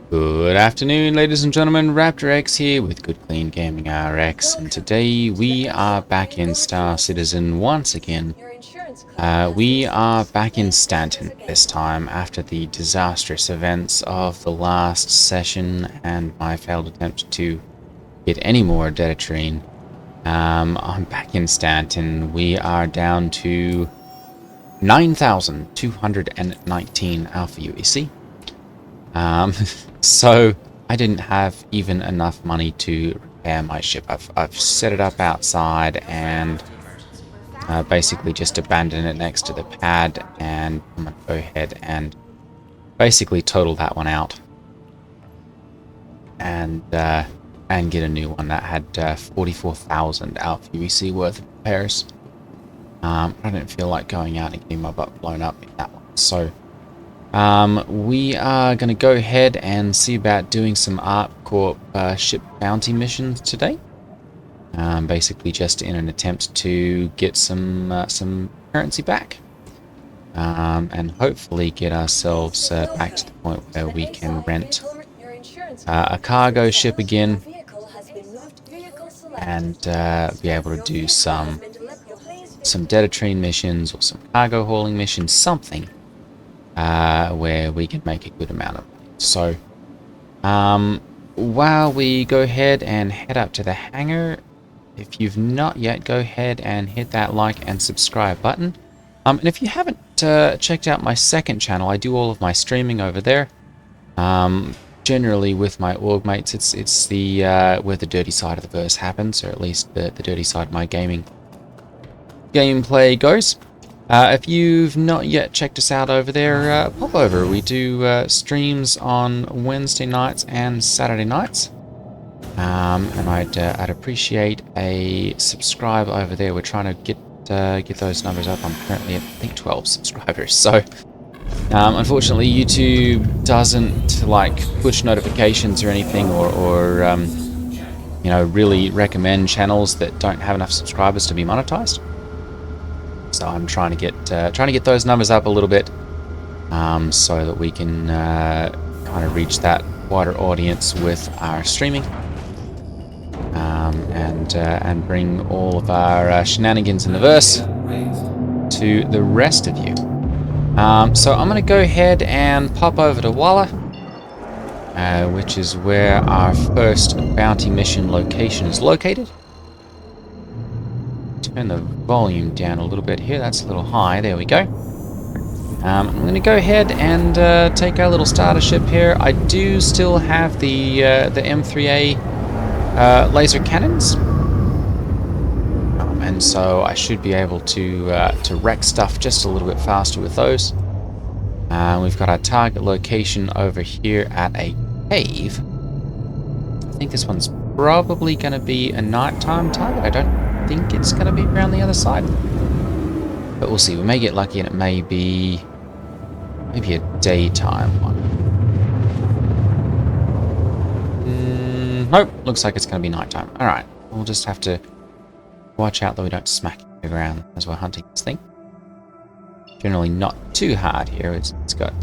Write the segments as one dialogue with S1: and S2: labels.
S1: Good afternoon, ladies and gentlemen. Raptor X here with Good Clean Gaming RX, and today we are back in Star Citizen once again. We are back in Stanton this time after the disastrous events of the last session and my failed attempt to get any more Deditrine. I'm back in Stanton. We are down to 9,219 Alpha UEC. So I didn't have even enough money to repair my ship. I've set it up outside and basically just abandoned it next to the pad, and I'm gonna go ahead and basically total that one out and get a new one that had 44,000 Alpha UEC worth of repairs. I didn't feel like going out and getting my butt blown up in that one, so we are going to go ahead and see about doing some ArcCorp ship bounty missions today. Basically just in an attempt to get some currency back. And hopefully get ourselves back to the point where we can rent a cargo ship again. And be able to do some Deditrine missions or some cargo hauling missions, something. Where we can make a good amount of money. So, while we go ahead and head up to the hangar, if you've not yet, go ahead and hit that like and subscribe button. And if you haven't checked out my second channel, I do all of my streaming over there. Generally with my org mates, it's the where the dirty side of the verse happens, or at least the dirty side of my gameplay goes. If you've not yet checked us out over there, pop over. We do streams on Wednesday nights and Saturday nights. And I'd appreciate a subscribe over there. We're trying to get those numbers up. I'm currently at, I think, 12 subscribers. So, unfortunately, YouTube doesn't like push notifications or anything, or you know, really recommend channels that don't have enough subscribers to be monetized. So I'm trying to get those numbers up a little bit, so that we can kind of reach that wider audience with our streaming, and bring all of our shenanigans in the verse to the rest of you. So I'm going to go ahead and pop over to Walla, which is where our first bounty mission location is located. Turn the volume down a little bit here. That's a little high. There we go. I'm going to go ahead and take our little starter ship here. I do still have the M3A laser cannons, and so I should be able to wreck stuff just a little bit faster with those. We've got our target location over here at a cave. I think this one's probably going to be a nighttime target. I don't think it's going to be around the other side, but we'll see. We may get lucky and it may be maybe a daytime one. Nope, looks like it's going to be nighttime. Alright, we'll just have to watch out that we don't smack the ground as we're hunting this thing. Generally not too hard here. It's got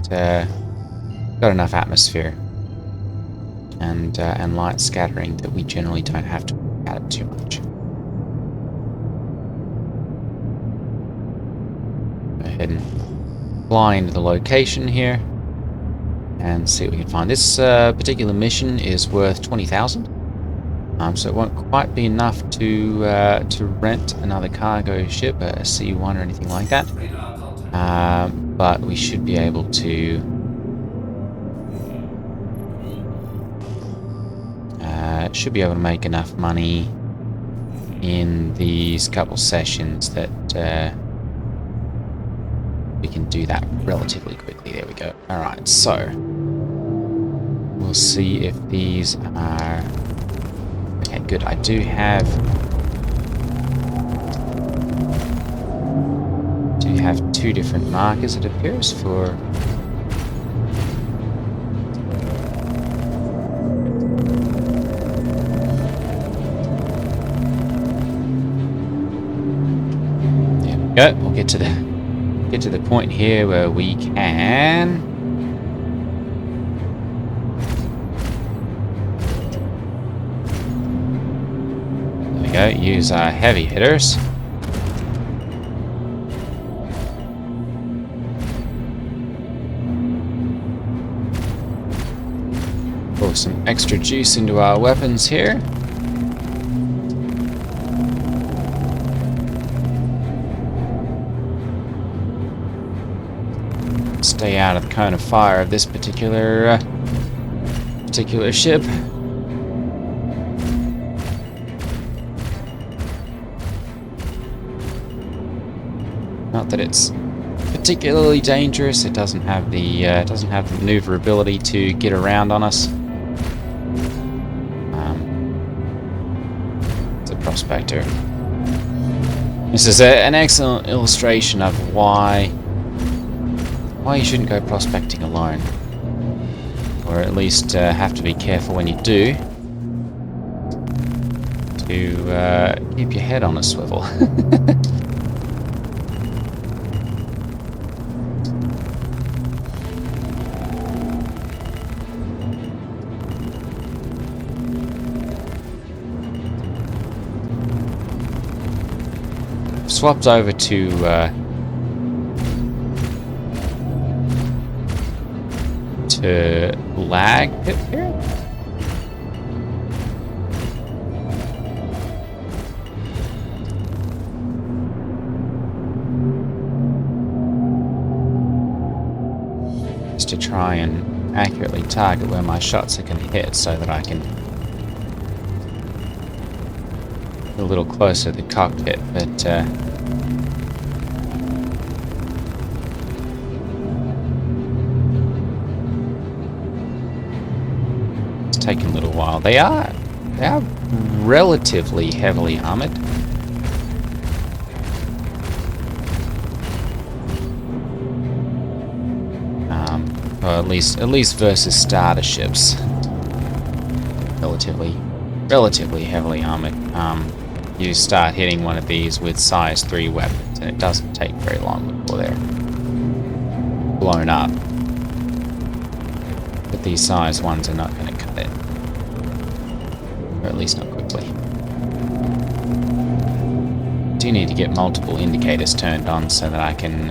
S1: enough atmosphere and light scattering that we generally don't have to look at it too much. Ahead and fly into the location here and see what we can find. This particular mission is worth 20,000, so it won't quite be enough to rent another cargo ship, a C1 or anything like that, but we should be able to make enough money in these couple sessions that we can do that relatively quickly. There we go. Alright, so we'll see if these are... Okay, good. I do have two different markers, it appears, for... There we go. We'll get to the point here where we can Go, use our heavy hitters. Pour some extra juice into our weapons here. Stay out of the cone of fire of this particular ship. Not that it's particularly dangerous. It doesn't have the maneuverability to get around on us. It's a prospector. This is an excellent illustration of why you shouldn't go prospecting alone, or at least have to be careful when you do to keep your head on a swivel. Swapped over to lag pip here. Just to try and accurately target where my shots are going to hit, so that I can get a little closer to the cockpit, but taking a little while. They are relatively heavily armored. Or at least versus starter ships. Relatively heavily armored. You start hitting one of these with size 3 weapons, and it doesn't take very long before they're blown up. But these size ones are not going to cut it. Or at least not quickly. Do need to get multiple indicators turned on so that I can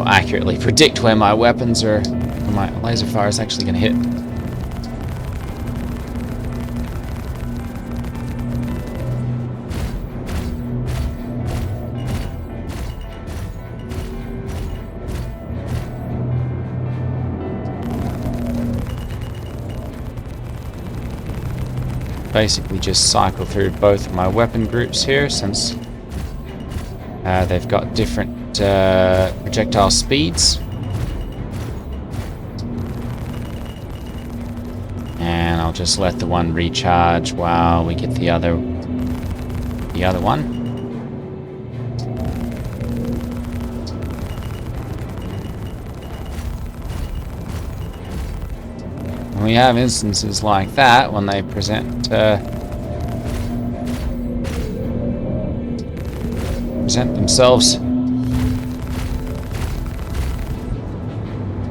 S1: accurately predict where my weapons are, where my laser fire is actually going to hit. Basically just cycle through both of my weapon groups here, since they've got different projectile speeds. And I'll just let the one recharge while we get the other one. And we have instances like that when they present themselves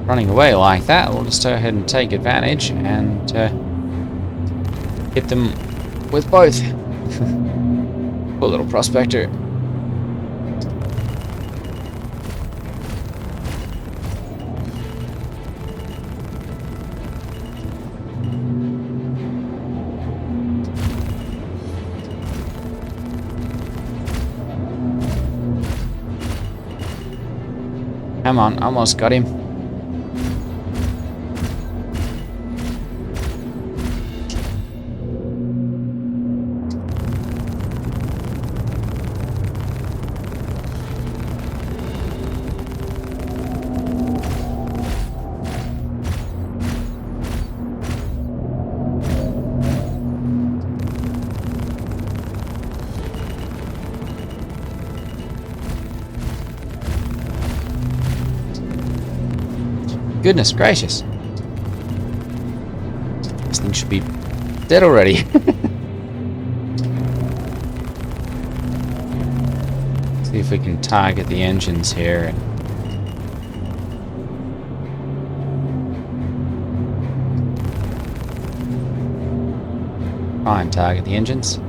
S1: running away like that. We'll just go ahead and take advantage and hit them with both. Poor little prospector. Come on, almost got him. Goodness gracious. This thing should be dead already. See if we can target the engines here. try and target the engines.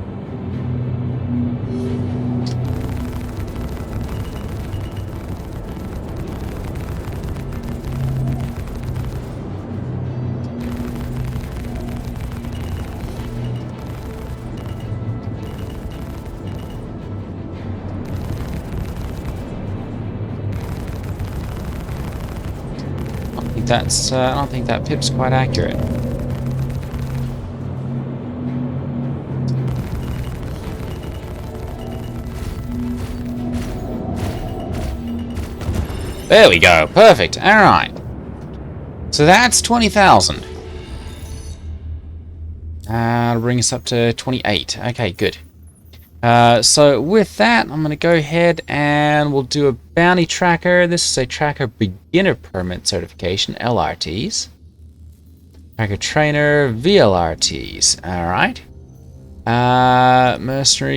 S1: I don't think that pip's quite accurate. There we go. Perfect. All right. So that's 20,000. That'll bring us up to 28. Okay, good. So with that, I'm going to go ahead and we'll do a bounty tracker. This is a tracker beginner permit certification, LRTs. Tracker trainer, VLRTs. All right. Mercenary,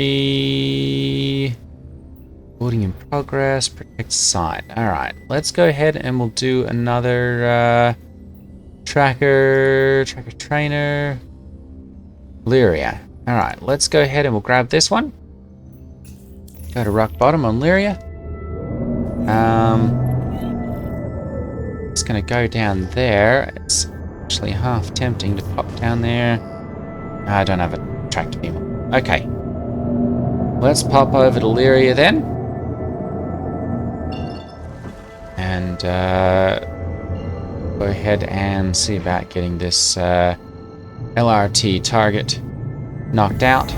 S1: boarding in progress, protect site. All right. Let's go ahead and we'll do another tracker trainer, Lyria. All right, let's go ahead and we'll grab this one. Go to rock bottom on Lyria. It's going to go down there. It's actually half tempting to pop down there. I don't have a tractor beam. Okay. Let's pop over to Lyria then. And go ahead and see about getting this LRT target knocked out,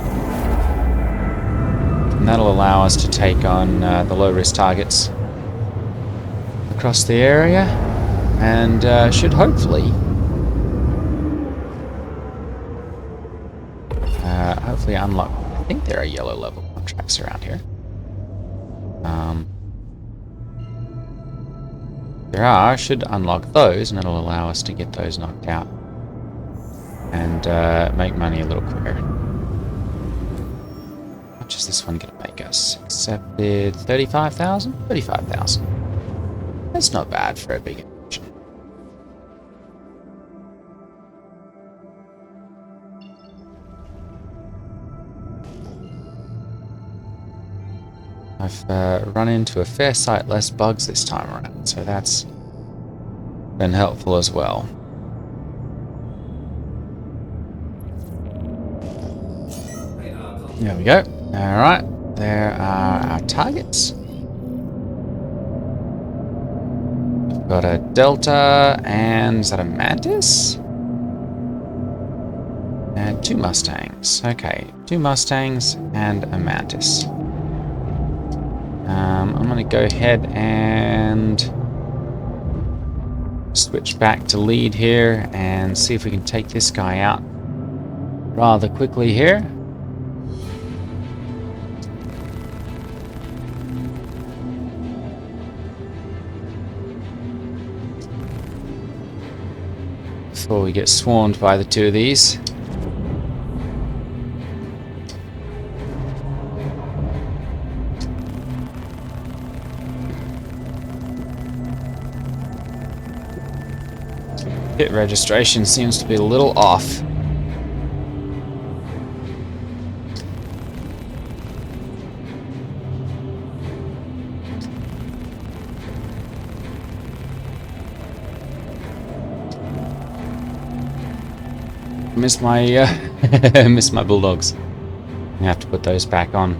S1: and that'll allow us to take on the low-risk targets across the area, and should hopefully unlock. I think there are yellow level contracts around here. There are. Should unlock those, and it'll allow us to get those knocked out and make money a little quicker. How much is this one going to make us? Accepted 35,000? 35,000. That's not bad for a big engine. I've run into a fair sight less bugs this time around, so that's been helpful as well. There we go. Alright, there are our targets. We've got a Delta, and is that a Mantis? And 2 Mustangs. Okay, 2 Mustangs and a Mantis. I'm going to go ahead and switch back to lead here and see if we can take this guy out rather quickly here. Before we get swarmed by the 2 of these. Hit registration seems to be a little off. Miss my bulldogs. I have to put those back on.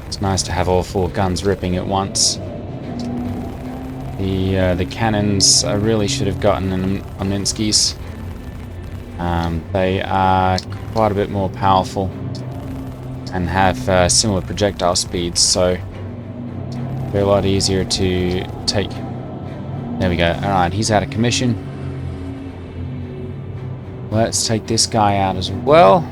S1: It's nice to have all 4 guns ripping at once. The cannons I really should have gotten on Minsky's. They are quite a bit more powerful and have similar projectile speeds, so they're a lot easier to take. There we go. Alright, he's out of commission. Let's take this guy out as well.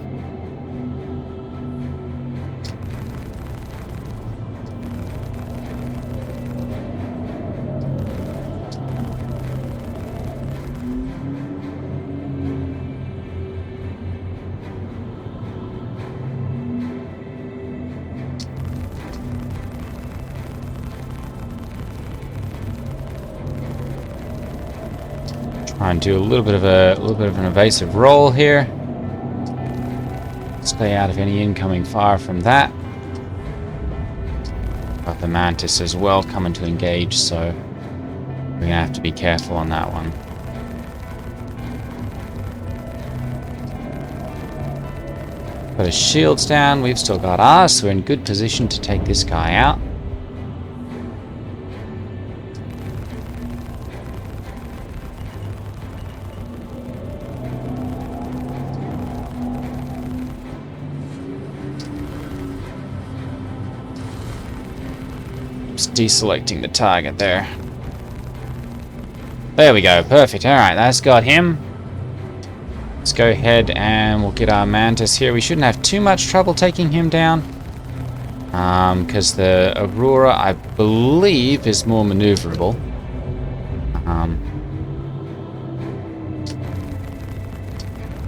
S1: Try and do a little bit of an evasive roll here. Stay out of any incoming fire from that. Got the Mantis as well coming to engage, so we're gonna have to be careful on that one. Got his shields down. We've still got ours, so we're in good position to take this guy out. Just deselecting the target there. There we go. Perfect. Alright, that's got him. Let's go ahead and we'll get our Mantis here. We shouldn't have too much trouble taking him down. Because the Aurora, I believe, is more maneuverable.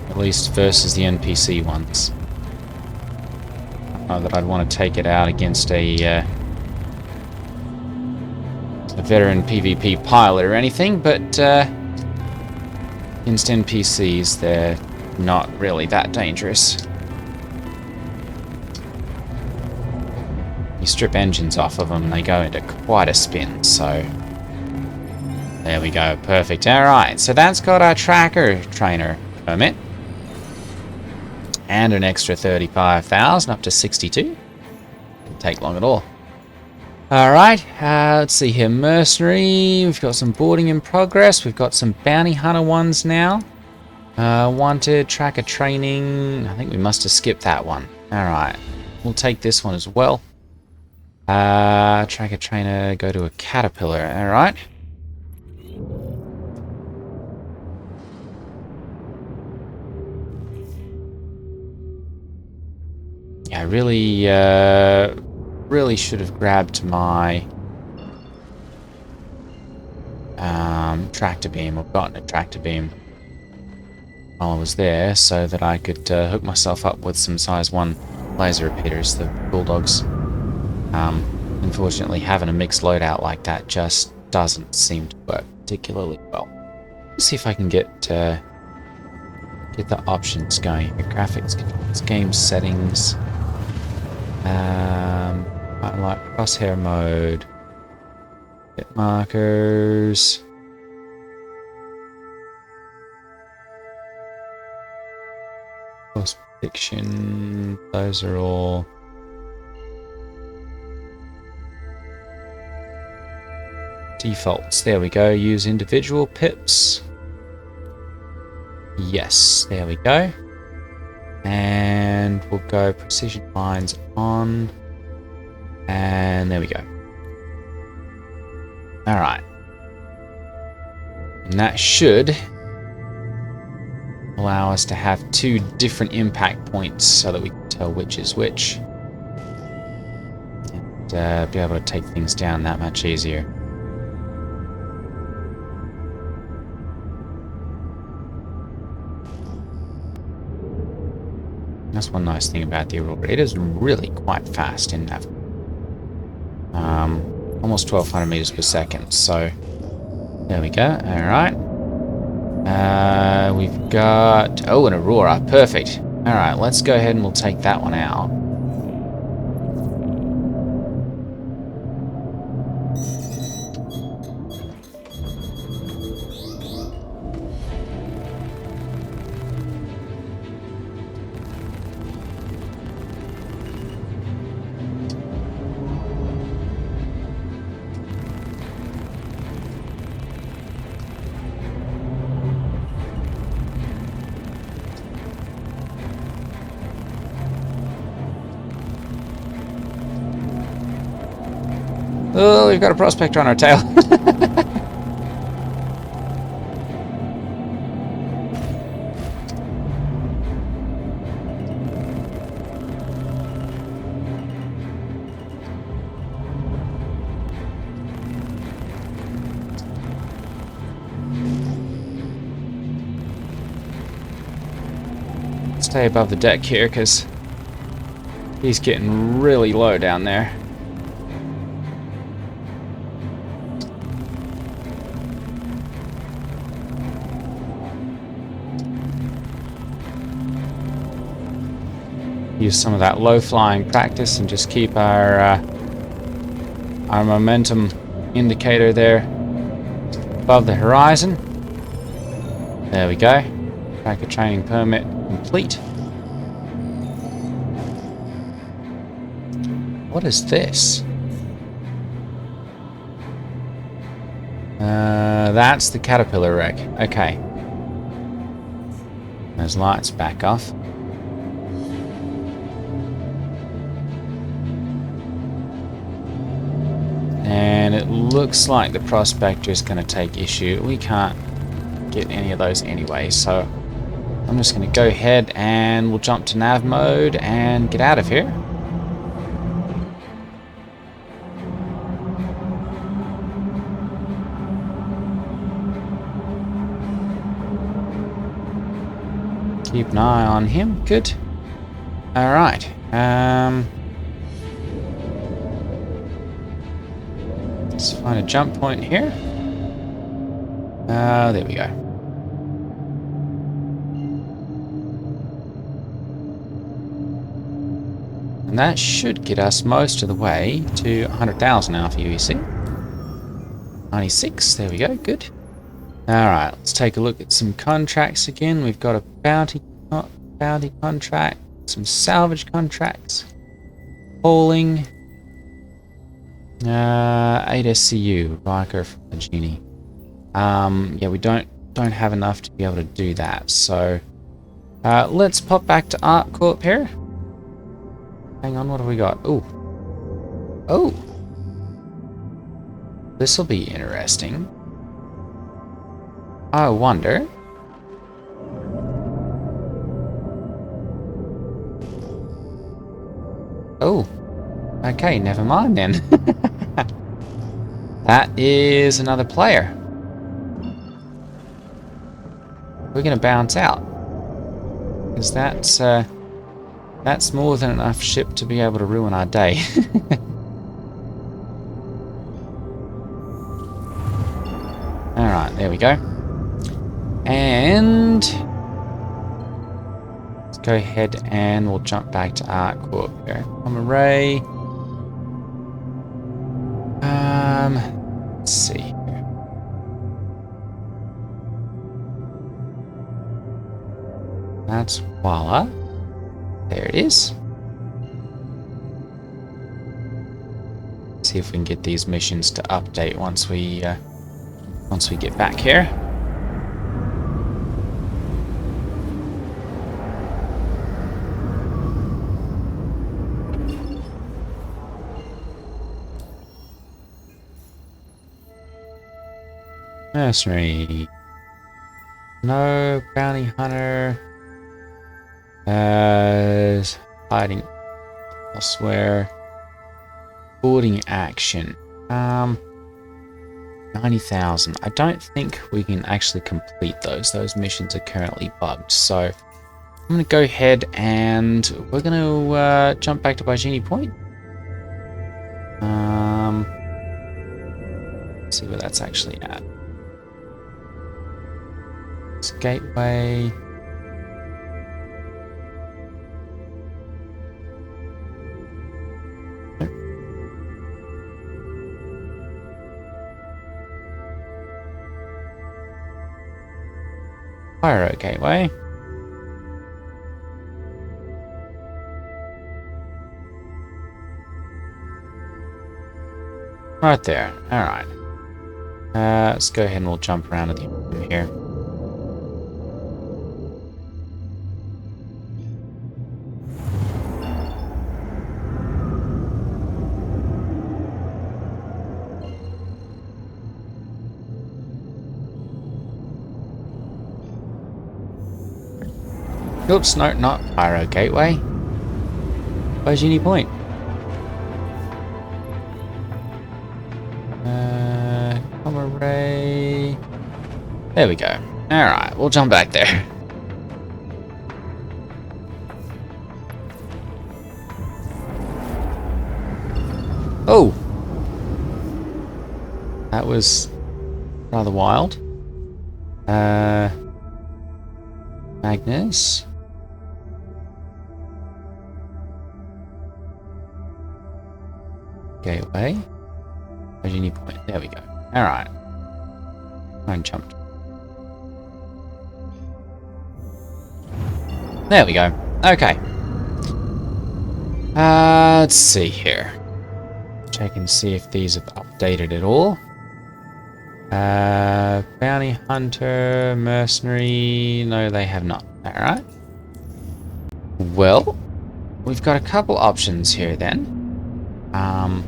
S1: At least versus the NPC ones. I don't know that I'd want to take it out against a veteran PvP pilot or anything, but against NPCs, they're not really that dangerous. You strip engines off of them, they go into quite a spin, so there we go, perfect. Alright, so that's got our tracker trainer permit. And an extra 35,000 up to 62. Didn't take long at all. Alright, let's see here. Mercenary, we've got some boarding in progress. We've got some bounty hunter ones now. Wanted, tracker training. I think we must have skipped that one. Alright, we'll take this one as well. Tracker trainer, go to a caterpillar. Alright. Yeah, I really should have grabbed my tractor beam, or gotten a tractor beam while I was there, so that I could hook myself up with some size 1 laser repeaters, the Bulldogs. Unfortunately, having a mixed loadout like that just doesn't seem to work particularly well. Let's see if I can get the options going. Graphics, controls, game settings. I like crosshair mode, hit markers, post prediction. Those are all defaults. There we go. Use individual pips. Yes, there we go. And we'll go precision lines on. And there we go. Alright. And that should allow us to have 2 different impact points so that we can tell which is which. And be able to take things down that much easier. That's one nice thing about the Aurora. It is really quite fast in nav. Almost 1200 meters per second. So there we go. All right. We've got an Aurora. Perfect. All right. Let's go ahead and we'll take that one out. Oh, we've got a prospector on our tail. Stay above the deck here, because he's getting really low down there. use some of that low-flying practice and just keep our momentum indicator there above the horizon. There we go. Tracker training permit complete. What is this? That's the caterpillar wreck. Okay. Those lights back off. And it looks like the prospector is going to take issue. We can't get any of those anyway, so I'm just going to go ahead and we'll jump to nav mode and get out of here. Keep an eye on him. Good. Alright. Let's find a jump point here. There we go. And that should get us most of the way to 100,000 alpha UEC. 96, there we go, good. Alright, let's take a look at some contracts again. We've got a bounty contract, some salvage contracts, hauling, 8 SCU, Riker from the Genie. Yeah, we don't have enough to be able to do that, so let's pop back to ArcCorp here. Hang on, what have we got? Oh, this will be interesting. I wonder. Oh, okay, never mind then. That is another player. We're gonna bounce out, because that's more than enough ship to be able to ruin our day. Alright, there we go. And let's go ahead and we'll jump back to ArcCorp here. Array. Let's see here. That's voila. There it is. See if we can get these missions to update once we get back here. Mercenary. No bounty hunter. Hiding elsewhere. Boarding action. 90,000. I don't think we can actually complete those. Those missions are currently bugged. So I'm going to go ahead and we're going to jump back to Bygenie Point. Let's see where that's actually at. It's Gateway. Pyro Gateway. Right there. Alright. Let's go ahead and we'll jump around to the room here. Oops, no, not Pyro Gateway. Bygenie Point. Array. There we go. Alright, we'll jump back there. Oh! That was rather wild. Magnus. Gateway. Virginia Point. There we go. Alright. I jumped. There we go. Okay. Let's see here. Check and see if these have updated at all. Bounty Hunter, Mercenary. No, they have not. Alright. Well, we've got a couple options here then. I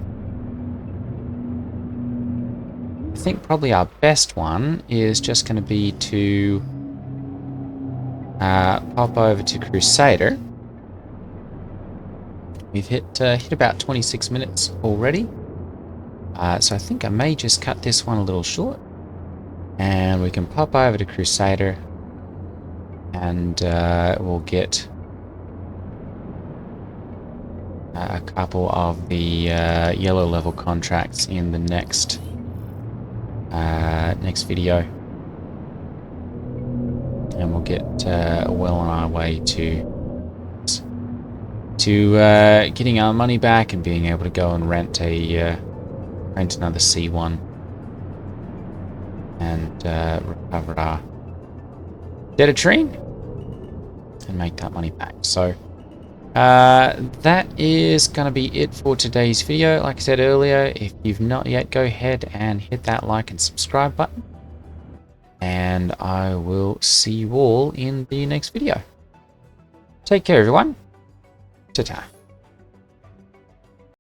S1: think probably our best one is just going to be to pop over to Crusader. We've hit about 26 minutes already. So I think I may just cut this one a little short. And we can pop over to Crusader. And we'll get a couple of the yellow level contracts in the next video. And we'll get well on our way to getting our money back and being able to go and rent another C1 and recover our data tree and make that money back. So that is going to be it for today's video. Like I said earlier, if you've not yet, go ahead and hit that like and subscribe button. And I will see you all in the next video. Take care, everyone. Ta-ta.